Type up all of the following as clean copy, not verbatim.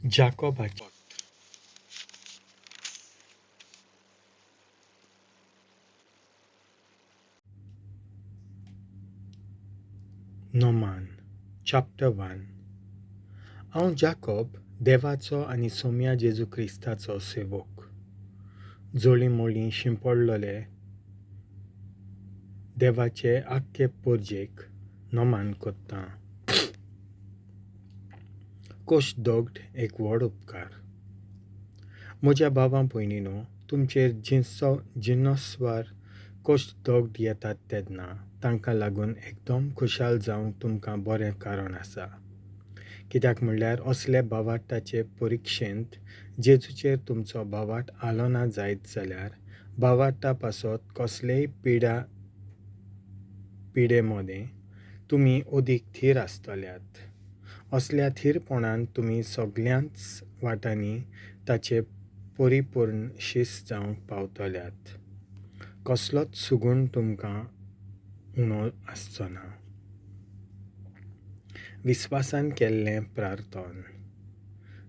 Jakobachem Noman Chapter 1 हांव जाकोब देवाचो आनी सोम्या जेजू क्रिस्ताचो सेवक जोळी मोळी शिंपडलोले देवाचे आख्खे पोरजेक नोमान कोत्ता कोश दोगड एक व्हड उपकार म्हज्या भावा भयणीनो तुमचेर जिनोस्वार कोश दोगड येतात तेन्ना तांकां लागून एकदम खुशाल जावंक तुमकां बरें कारण आसा कित्याक म्हणल्यार असले भावाटाचे परिक्षेंत जेजूचेर तुमचो भावाट आलो ना जायत जाल्यार भावाटा पासत कसलेय पिडे मदें तुमी ओदीक थीर आसतल्यात असल्या थीरपणान तुमी सगळ्यांच वाटांनी ताचे परिपूर्ण शिस्त जावंक पावतल्यात कसलोच सुगूण तुमकां उणो आसचो ना विस्वासान केल्लें प्रार्थन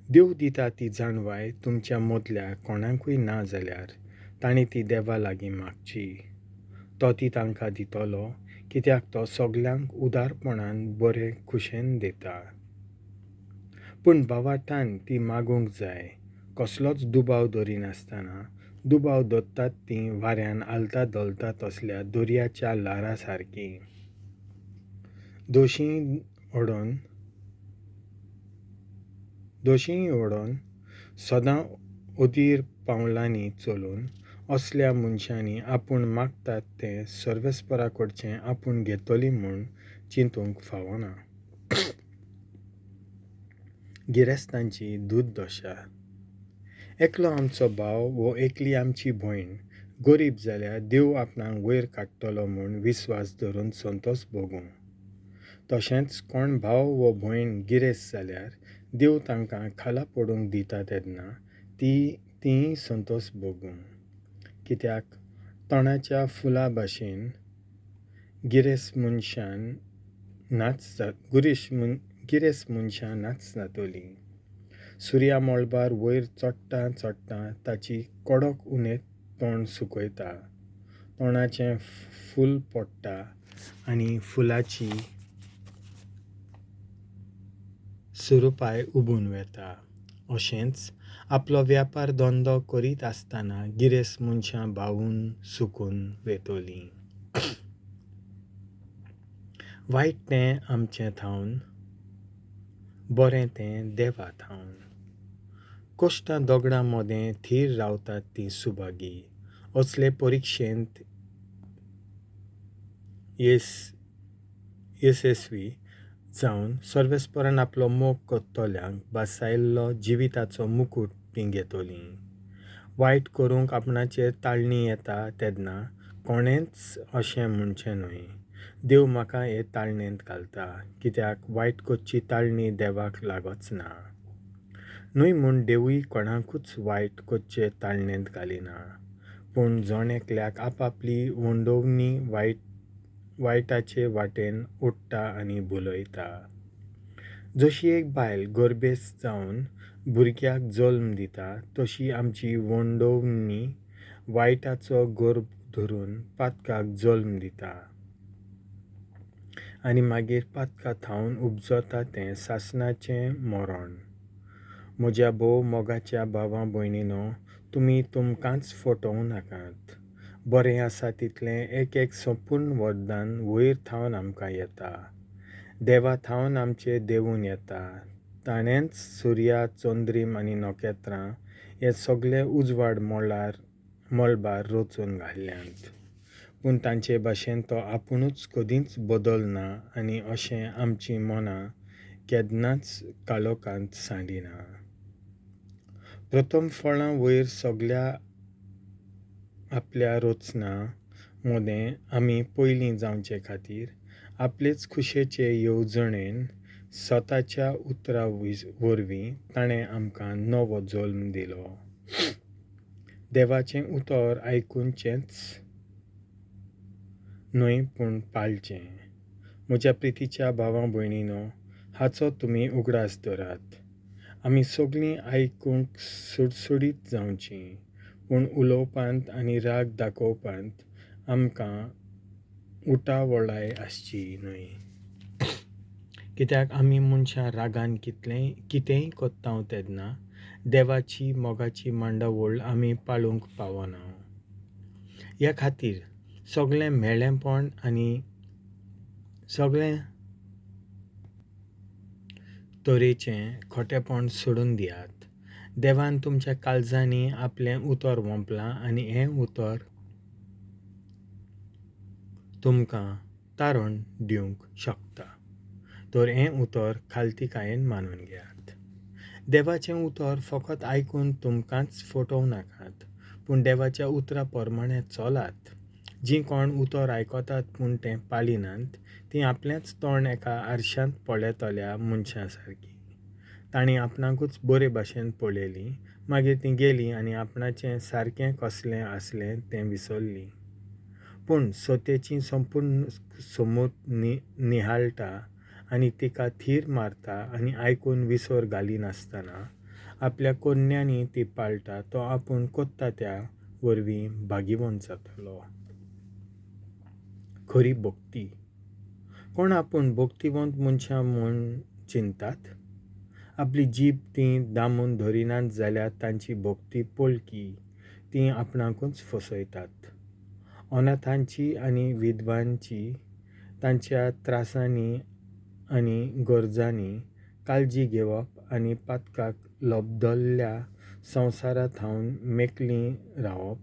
देव दिता ती जाणवाय तुमच्या मदल्या कोणाकूय ना जाल्यार तांणी ती देवा लागीं मागची तो ती तांकां दितलो कित्याक तो सगल्यांक उदारपणान बरे खुशेन दिता पूण भावाटान ती मागूंक जाय कसलोच दुबाव दवरिनासतना दुबाव दोत्तात ती वाऱ्यान आलता दोलता तसल्या दर्याच्या लारा सारकी दोशींय ओडोन सदां ओदीर पावलांनी चलून असल्या मनशांनी आपूण मागतात तें सर्वेस्परा कडचें आपूण घेतली म्हूण चिंतूंक फावना गिरेस्तांची दूद दशा एकलो आमचो भाव वो एकली आमची भयण गरीब जाल्यार देव आपणाक वयर काडटलो म्हूण विस्वास धरून संतोश भोगूं तशेंच कोण भाव वो भयण गिरेस्त जाल्यार देव तांकां खाला पडूंक दिता तेन्ना तीय संतोश भोगूं कित्याक तोंडाच्या फुला भाशेन गिरेस्त मनशां नाच जातली सुर्या मोळबार वयर चडटा ताची कडक उणें तोंड सुकयता तोंडाचें फूल पडटा आनी फुलाची सुरूपाय उबून वेता अशेंच आपलो व्यापार धंदो करीत आसतना गिरेस्त मनशां भावून सुकून वेतलीं वायट तें आमचें थावन बरें तें देवा थावन कोश्टां दोगडां मदें थीर रावतात ती सुभागी असले परिक्षेंत येसस्वी जावन सर्वेस्परान आपलो मोग कोत्तोल्यांक बासायल्लो जिविताचो मुकूट ती घेतलीं वायट करूंक आपणाचेर ताळणी येता तेन्ना कोणेंच अशें म्हणचें न्हय देव म्हाका हे ताळणेंत घालता कित्याक वायट कोच्ची ताळणी देवाक लागच ना न्हय म्हूण देवूय कोणाकूच वायट कोच्चे ताळणेंत घालिना पूण जण एकल्याक आपापली वंडोवणी वायटाचे वाटेन ओडटा आनी भुलयता जशी एक बायल गर्भेस्त जावन भुरग्याक जल्म दिता तशी आमची वंडोवणी वायटाचो गर्भ धरून पातकाक जल्म दिता आनी मागीर पातका थावन उपजता तें सासणाचें मरण म्हज्या भोव मोगाच्या भावां भयणीनो तुमी तुमकांच फटोवं नाकात बरें आसा तितलें एक संपूर्ण वरदान वयर थावन आमकां येता देवा थावन आमचे देवून येता ताणेंच सुर्या चंद्रीम आनी नखेत्रां हे सगळे उजवाड मळबार रचून घाल्ल्यांत पूण तांचे भाशेन तो आपुणूच कदींच बदलना आनी अशें आमचीं मनां केन्नाच काळोखांत सांडिना प्रथम फळां वयर सगळ्या आपल्या रचनां मदें आमी पयलीं जावचे खातीर आपलेच खुशेचे येवजणेन स्वताच्या उतरा वरवीं ताणें आमकां नवो जल्म दिलो देवाचें उतर आयकुचेंच न्हय पूण पाळचें म्हज्या प्रितीच्या भावां भयणीनो हाचो तुमी उगडास धरात आमी सगळीं आयकूंक सुटसुडीत जावचीं, पूण उलोवपांत आनी राग दाखोवपांत आमकां उटावळाय आसची न्हय. कित्याक आमी मनशां रागान कितेंय कोत्तांव तेन्ना देवाची मोगाची मांडावळ आमी पाळूंक पावना. ह्या खातीर सगळें मेळ्ळेंपण आनी सगळें तरेचें खोटेपण सोडून दियात. देवान तुमच्या काळजांनी आपलें उतर ओंपलां आनी हें उतर तुमकां तारण दिवंक शकता. तर हें उतर खालतीकायेन मानून घेयात. देवाचें उतर फकत आयकून तुमकांच फटोवं नाकात, पूण देवाच्या उतरा प्रमाणें चलात. जीं कोण उतर आयकतात पूण तें पाळिनात, तीं आपलेंच तोंड एका आरशांत पळयतल्या मनशां सारकीं. तांणी आपणाकूच बरे भाशेन पळयलीं, मागीर तीं गेलीं आनी आपणाचें सारकें कसलें आसलें तें विसरलीं. पूण सतेची संपूर्ण समूत निहाळटा आनी तिका थीर मारता आनी आयकून विसर घालिनासतना आपल्या कोन्यांनी ती पाळटा, तो आपूण कोत्ता त्या वरवीं भागिवंत जातलो. खरी भक्ती. कोण आपूण भक्तिवंत मनशां म्हूण चिंतात? आपली जीब तीं दामून धरिनात जाल्यार तांची भक्ती पळकी, तीं आपणाकूच फसयतात. अनाथांची आनी विधवांची तांच्या त्रासांनी आनी गरजांनी काळजी घेवप आनी पातकाक लोबदल्ल्या संवसारांत थावन मेकलीं रावप,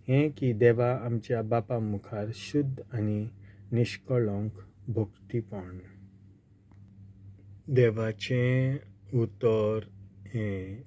हें की देवा आमच्या बापा मुखार शुद्ध आनी निश्कळंक भक्तीपण. देवाचें उतर हें